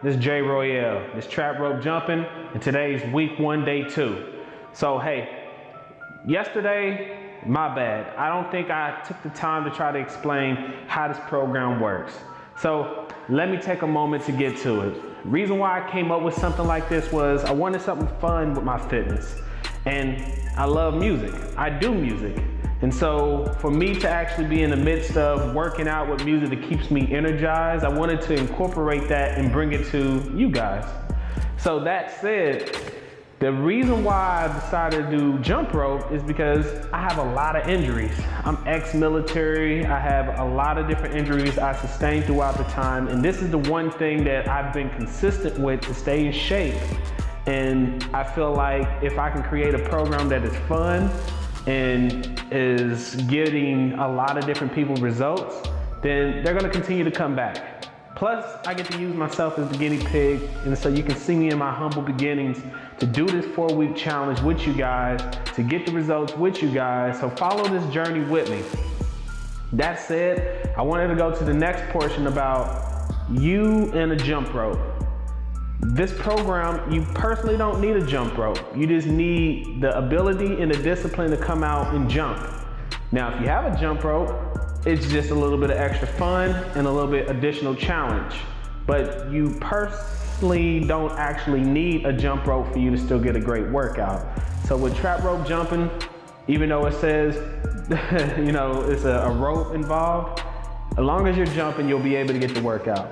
this is Jay Royale. This trap rope jumping, and today's week 1, day 2. So hey, yesterday, my bad. I don't think I took the time to try to explain how this program works. So let me take a moment to get to it. Reason why I came up with something like this was I wanted something fun with my fitness. And I love music. I do music. And so for me to actually be in the midst of working out with music that keeps me energized, I wanted to incorporate that and bring it to you guys. So that said, the reason why I decided to do jump rope is because I have a lot of injuries. I'm ex-military. I have a lot of different injuries I sustained throughout the time. And this is the one thing that I've been consistent with to stay in shape. And I feel like if I can create a program that is fun and is getting a lot of different people results, then they're gonna continue to come back. Plus, I get to use myself as the guinea pig, and so you can see me in my humble beginnings to do this 4-week challenge with you guys, to get the results with you guys, so follow this journey with me. That said, I wanted to go to the next portion about you and a jump rope. This program, you personally don't need a jump rope. You just need the ability and the discipline to come out and jump. Now, if you have a jump rope, it's just a little bit of extra fun and a little bit additional challenge. But you personally don't actually need a jump rope for you to still get a great workout. So with trap rope jumping, even though it says, you know, it's a rope involved, as long as you're jumping, you'll be able to get the workout.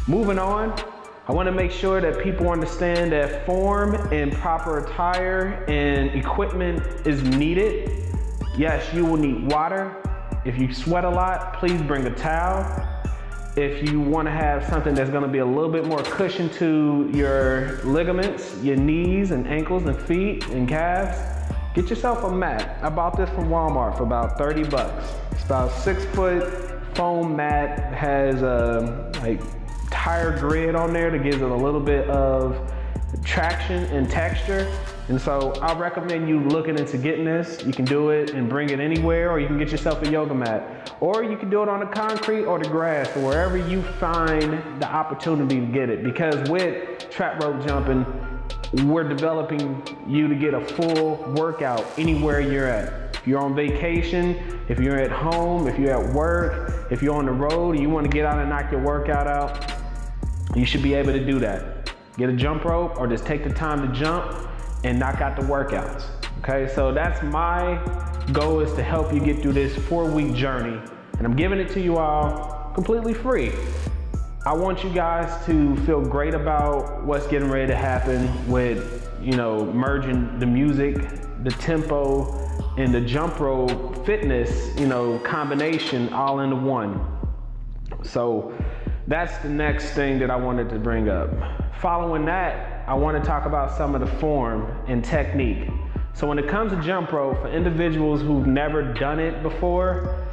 Moving on, I want to make sure that people understand that form and proper attire and equipment is needed. Yes, you will need water. If you sweat a lot, please bring a towel. If you want to have something that's going to be a little bit more cushion to your ligaments, your knees and ankles and feet and calves, get yourself a mat. I bought this from Walmart for about 30 bucks. It's about 6-foot foam mat, has a tire grid on there that gives it a little bit of traction and texture. And so I recommend you looking into getting this. You can do it and bring it anywhere, or you can get yourself a yoga mat, or you can do it on the concrete or the grass, or wherever you find the opportunity to get it. Because with trap rope jumping, we're developing you to get a full workout anywhere you're at. If you're on vacation, if you're at home, if you're at work, if you're on the road and you want to get out and knock your workout out, you should be able to do that. Get a jump rope or just take the time to jump and knock out the workouts. Okay, so that's my goal, is to help you get through this 4-week journey. And I'm giving it to you all completely free. I want you guys to feel great about what's getting ready to happen with, you know, merging the music, the tempo, and the jump rope fitness, you know, combination all into one. So that's the next thing that I wanted to bring up. Following that, I want to talk about some of the form and technique. So when it comes to jump rope, for individuals who've never done it before,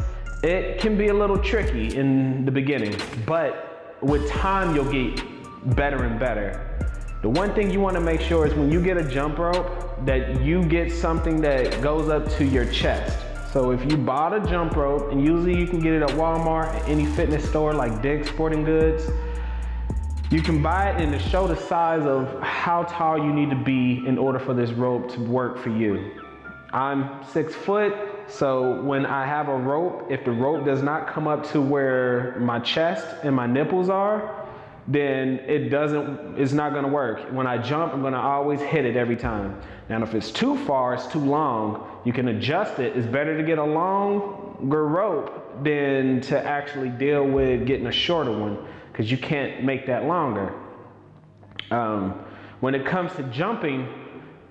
it can be a little tricky in the beginning, but with time you'll get better and better. The one thing you want to make sure is when you get a jump rope, that you get something that goes up to your chest. So if you bought a jump rope, and usually you can get it at Walmart, at any fitness store like Dick's Sporting Goods, you can buy it and to show the size of how tall you need to be in order for this rope to work for you. I'm 6 foot, so when I have a rope, if the rope does not come up to where my chest and my nipples are, then it's not gonna work. When I jump, I'm gonna always hit it every time. Now, if it's too far, it's too long, you can adjust it. It's better to get a longer rope than to actually deal with getting a shorter one, because you can't make that longer. When it comes to jumping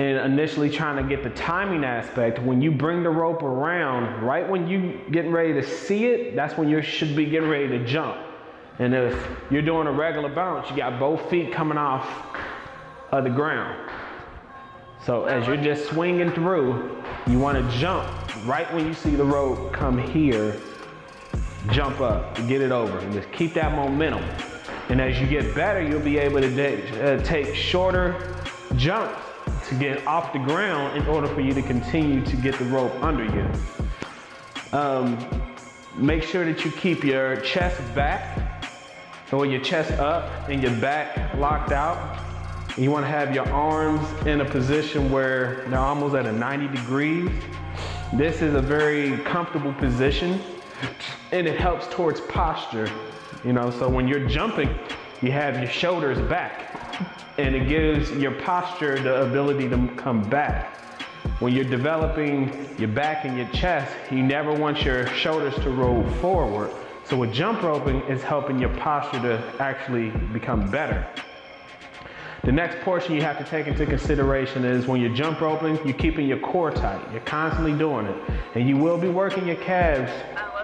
and initially trying to get the timing aspect, when you bring the rope around, right when you getting ready to see it, that's when you should be getting ready to jump. And if you're doing a regular bounce, you got both feet coming off of the ground. So as you're just swinging through, you want to jump right when you see the rope come here. Jump up to get it over and just keep that momentum. And as you get better, you'll be able to take shorter jumps to get off the ground in order for you to continue to get the rope under you. Make sure that you keep your chest back. with your chest up and your back locked out. You want to have your arms in a position where they're almost at a 90 degrees. This is a very comfortable position and it helps towards posture. So when you're jumping, you have your shoulders back and it gives your posture the ability to come back. When you're developing your back and your chest, you never want your shoulders to roll forward. So with jump roping, it's helping your posture to actually become better. The next portion you have to take into consideration is when you're jump roping, you're keeping your core tight. You're constantly doing it. And you will be working your calves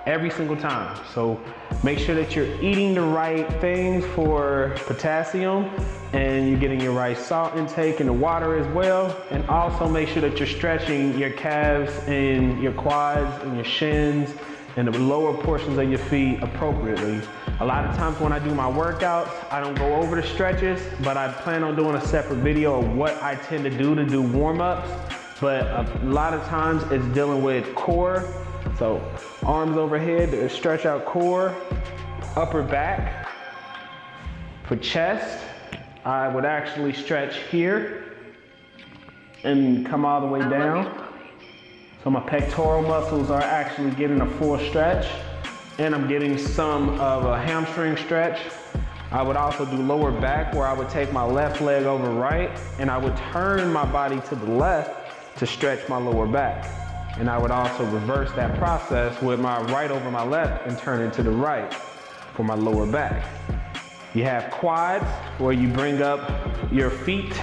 every single time. So make sure that you're eating the right things for potassium and you're getting your right salt intake in the water as well. And also make sure that you're stretching your calves and your quads and your shins and the lower portions of your feet appropriately. A lot of times when I do my workouts, I don't go over the stretches, but I plan on doing a separate video of what I tend to do warm-ups. But a lot of times it's dealing with core. So arms overhead, stretch out core, upper back. For chest, I would actually stretch here and come all the way down. So my pectoral muscles are actually getting a full stretch and I'm getting some of a hamstring stretch. I would also do lower back where I would take my left leg over right and I would turn my body to the left to stretch my lower back. And I would also reverse that process with my right over my left and turn it to the right for my lower back. You have quads where you bring up your feet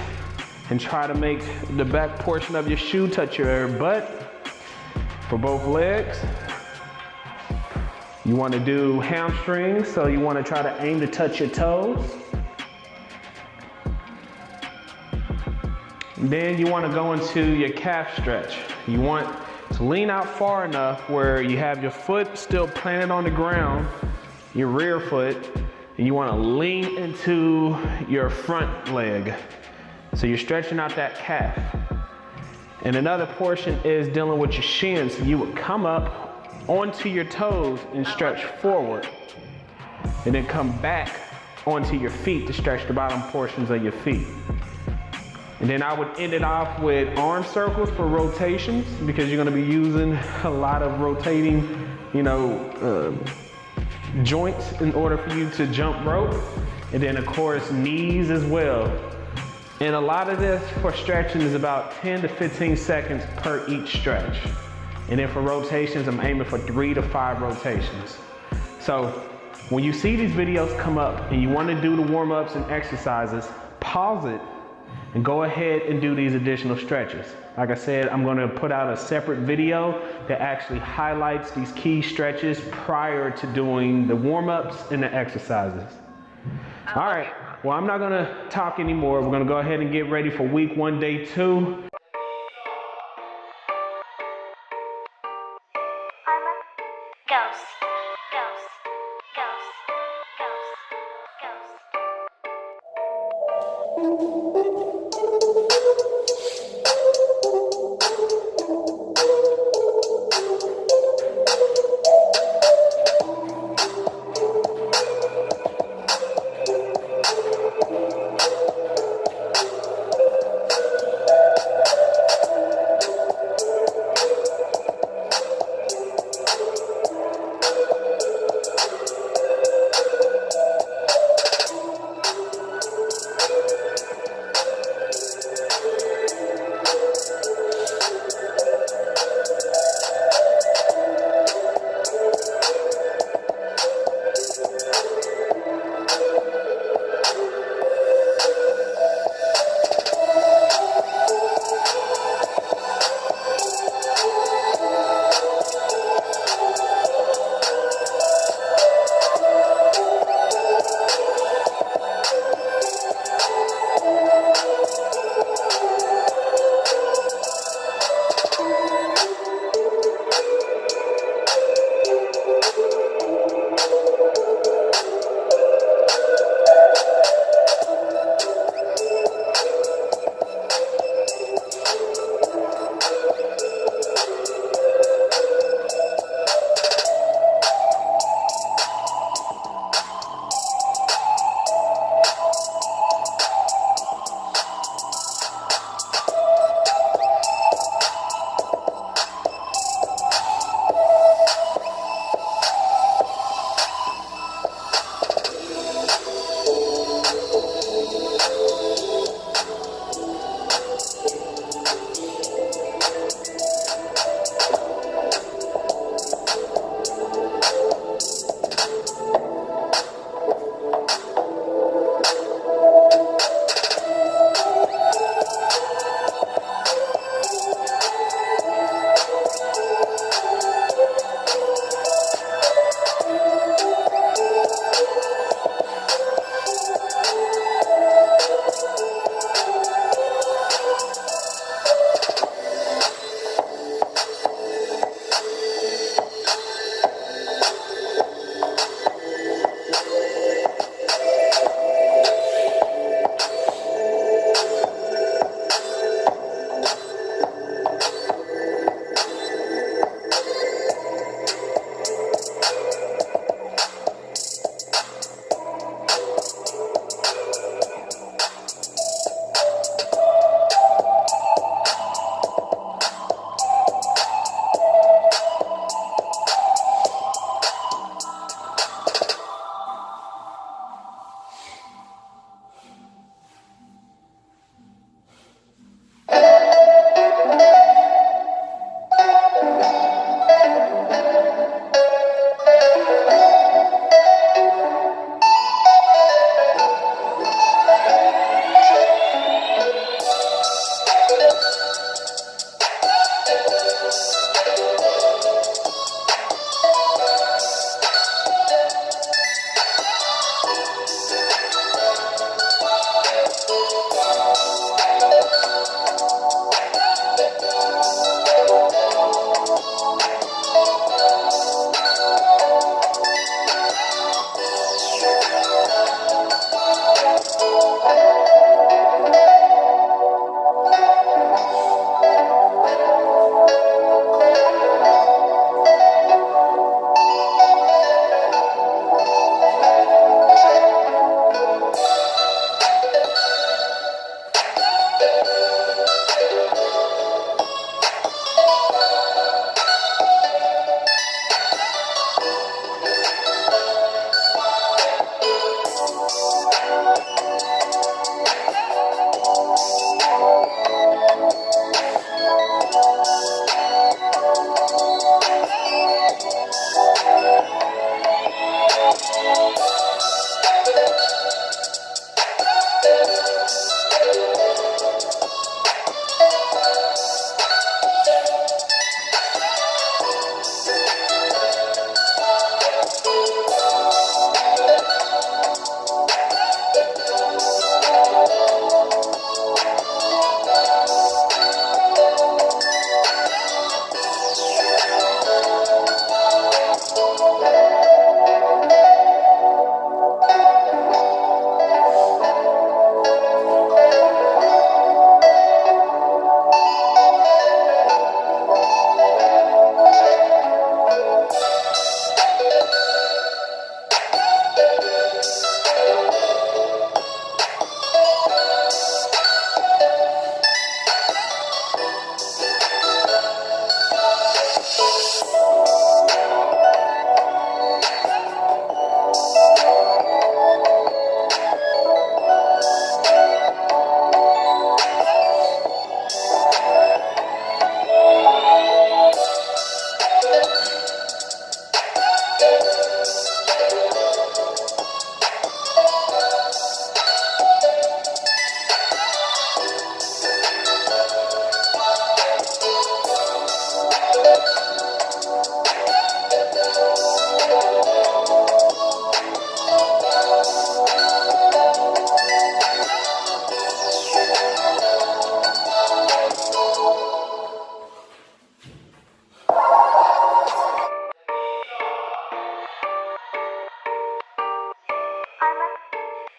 and try to make the back portion of your shoe touch your butt. For both legs, you want to do hamstrings, so you want to try to aim to touch your toes. And then you want to go into your calf stretch. You want to lean out far enough where you have your foot still planted on the ground, your rear foot, and you want to lean into your front leg. So you're stretching out that calf. And another portion is dealing with your shins. So you would come up onto your toes and stretch forward. And then come back onto your feet to stretch the bottom portions of your feet. And then I would end it off with arm circles for rotations because you're gonna be using a lot of rotating, joints in order for you to jump rope. And then of course, knees as well. And a lot of this for stretching is about 10 to 15 seconds per each stretch. And then for rotations, I'm aiming for 3 to 5 rotations. So when you see these videos come up and you want to do the warm-ups and exercises, pause it and go ahead and do these additional stretches. Like I said, I'm going to put out a separate video that actually highlights these key stretches prior to doing the warm-ups and the exercises. All right. Well, I'm not gonna talk anymore. We're gonna go ahead and get ready for week 1, day 2.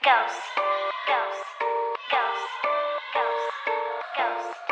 ghost, ghost, ghost, ghost, ghost.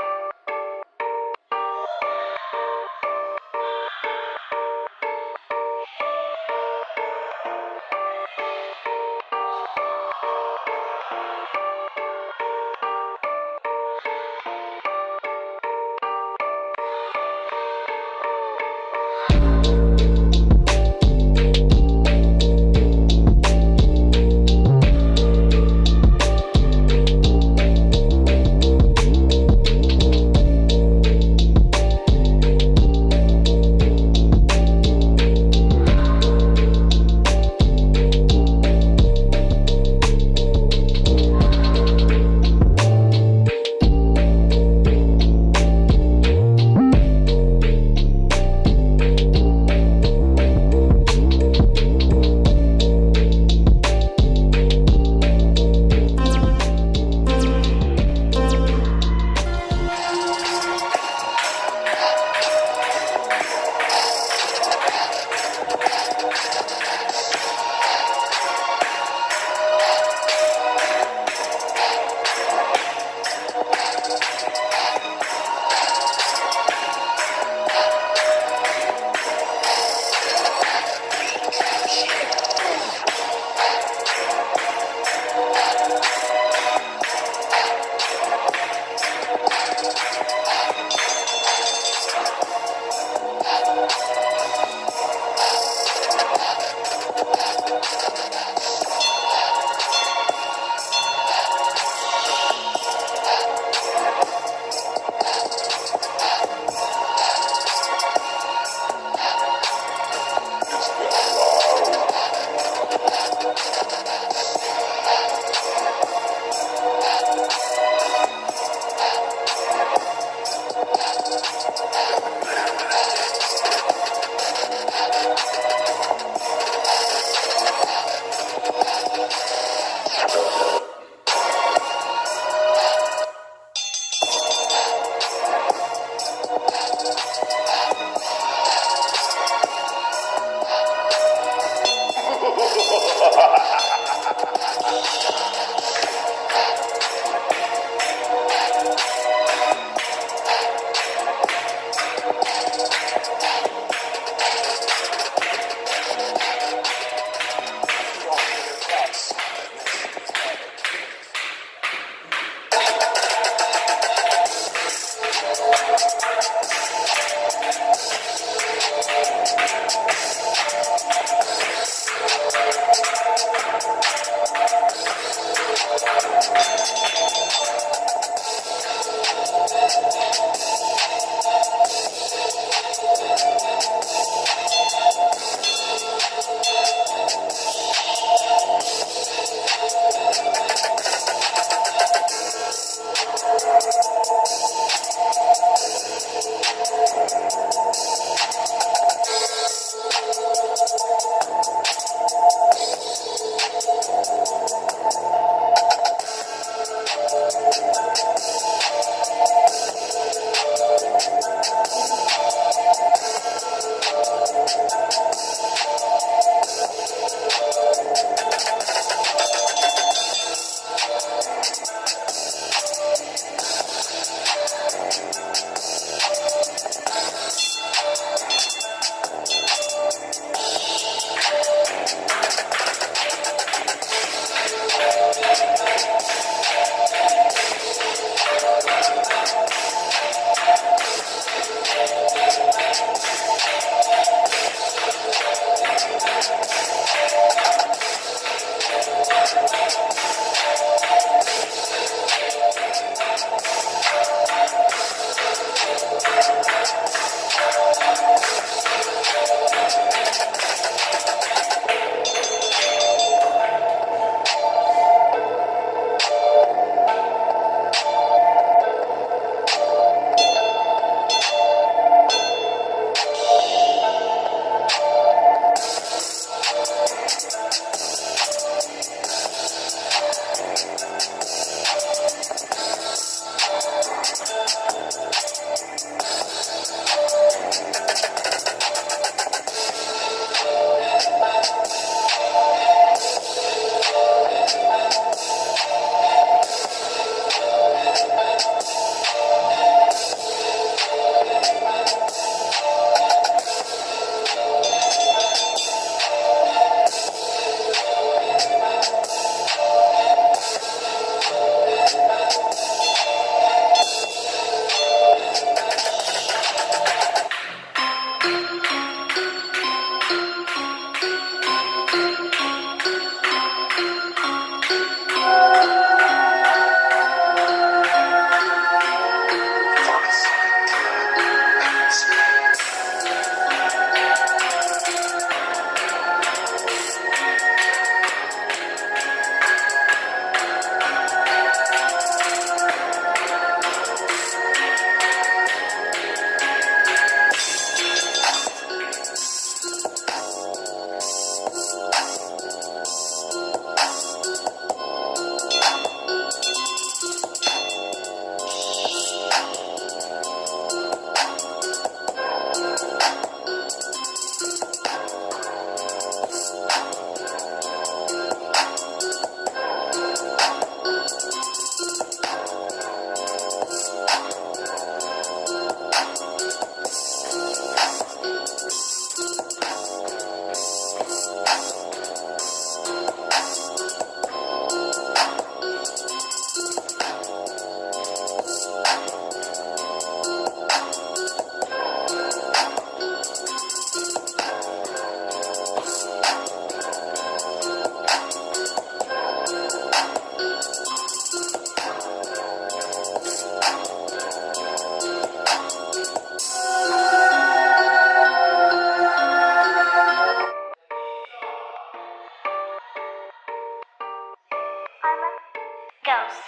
ghost,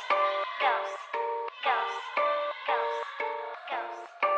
ghost, ghost, ghost, ghost.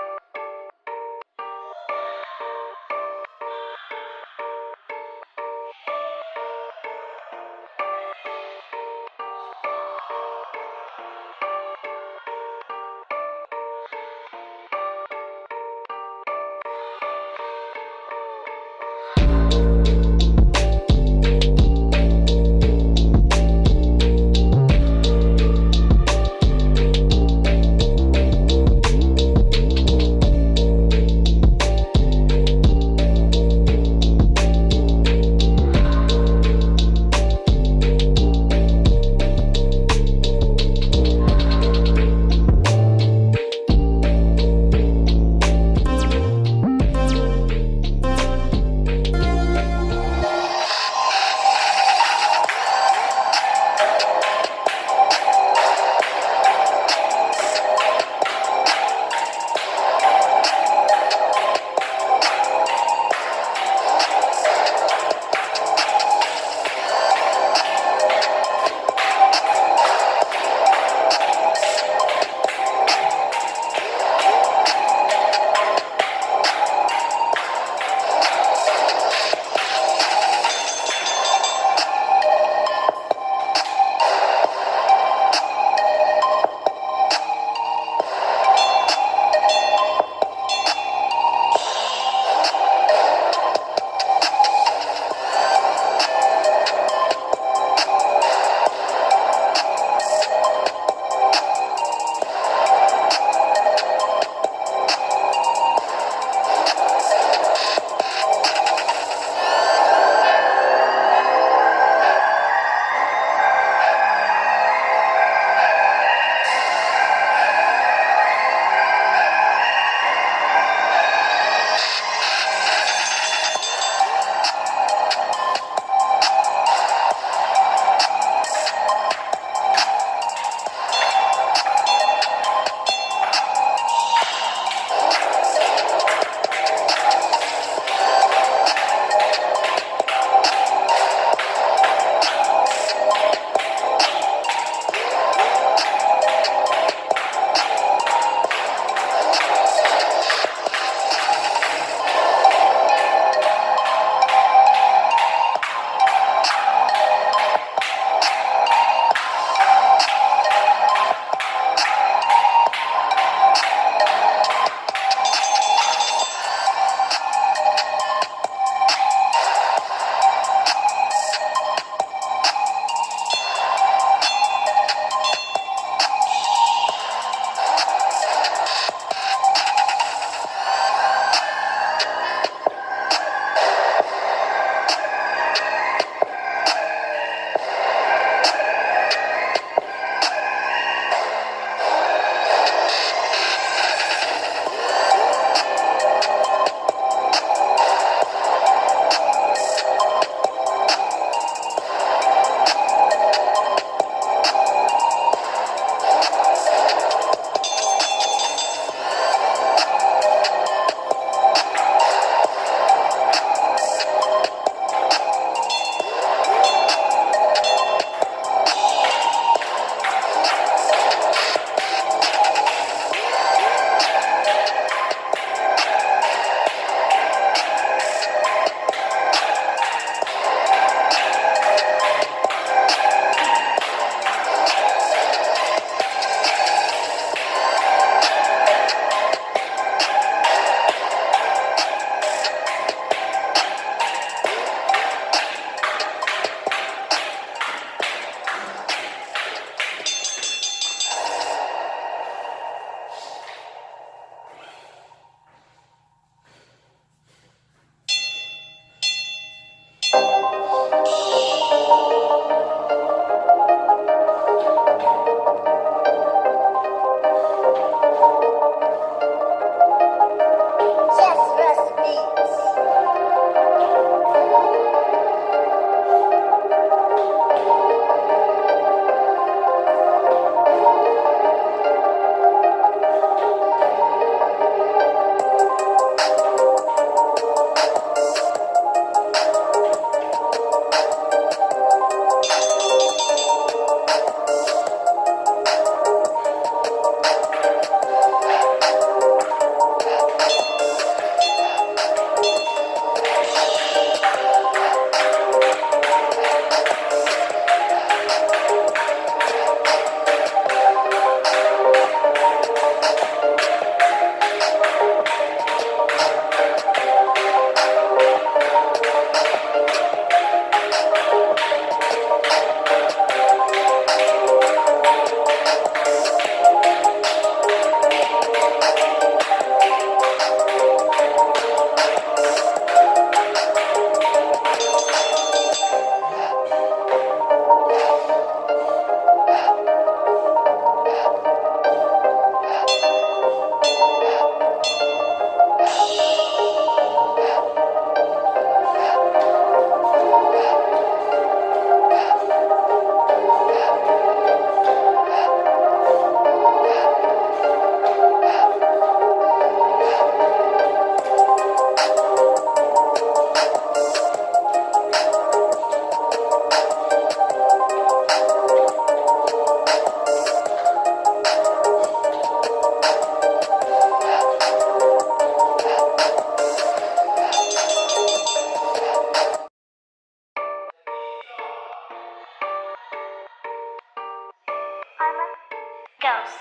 ghost,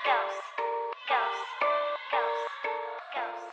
ghost, ghost, ghost, ghost.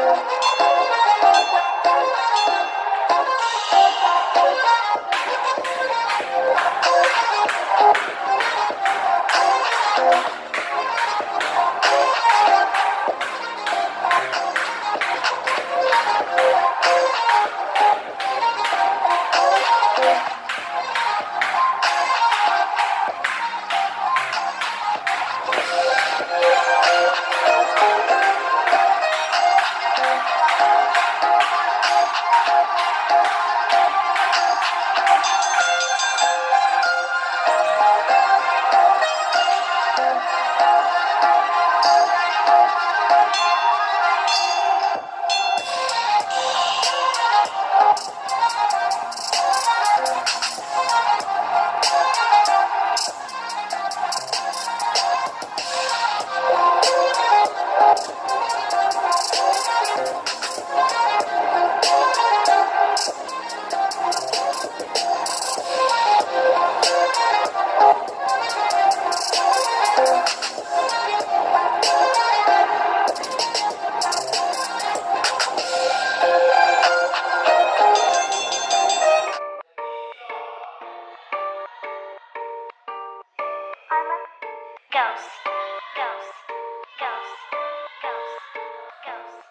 Ghost, ghost, ghost, ghost, ghost.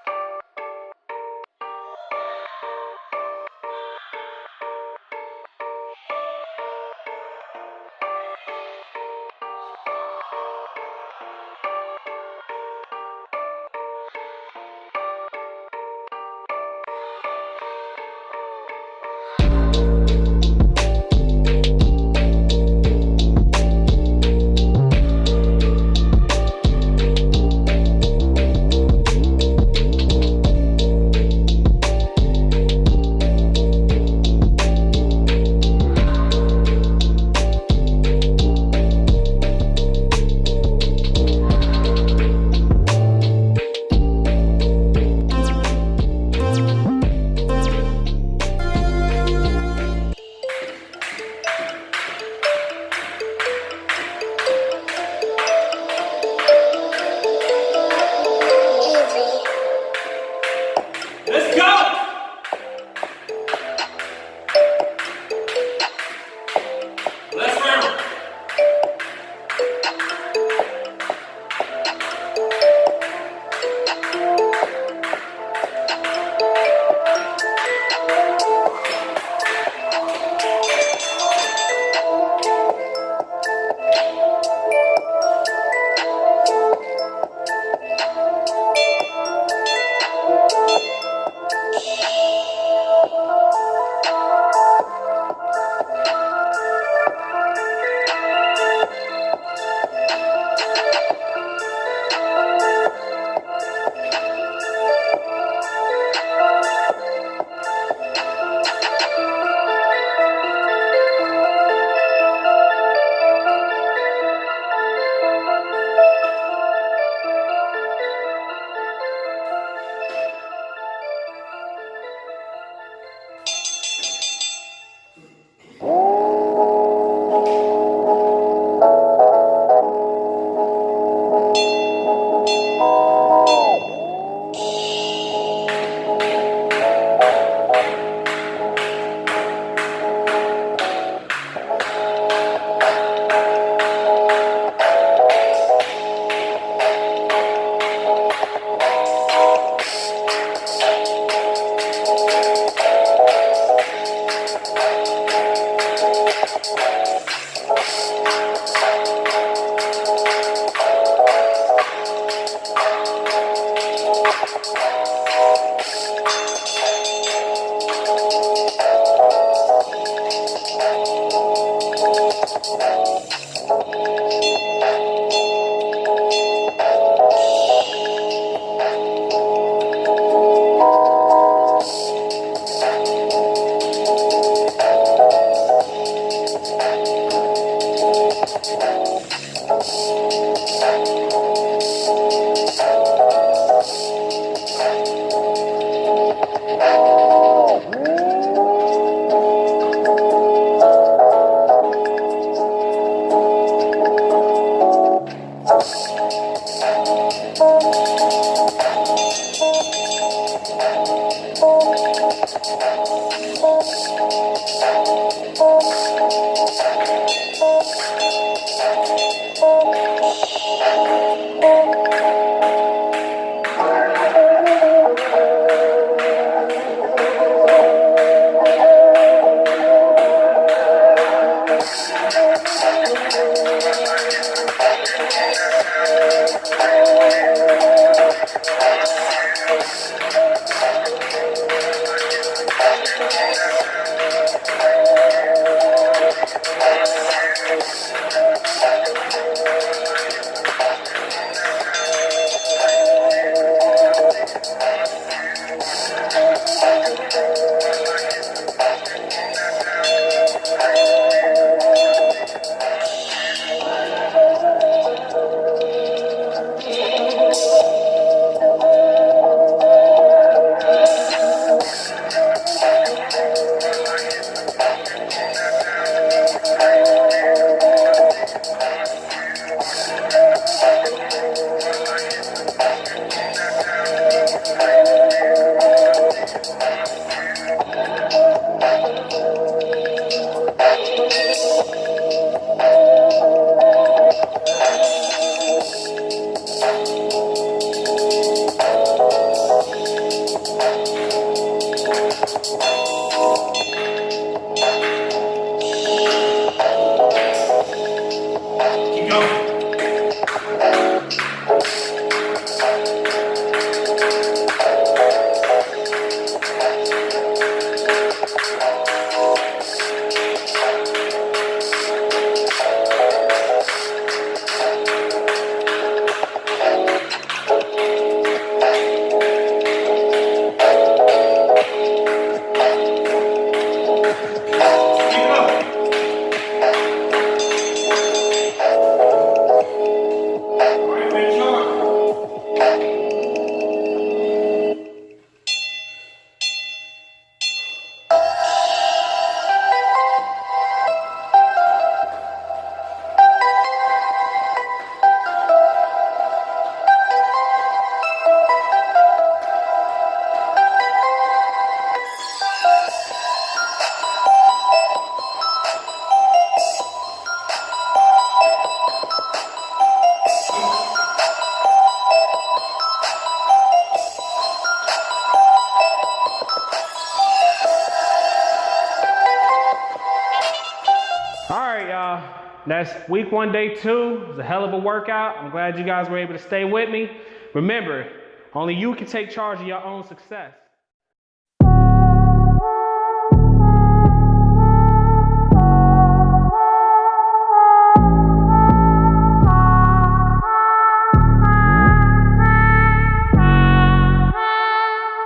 That's week 1, day 2. It's a hell of a workout. I'm glad you guys were able to stay with me. Remember, only you can take charge of your own success.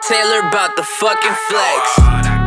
Taylor about the fucking flex.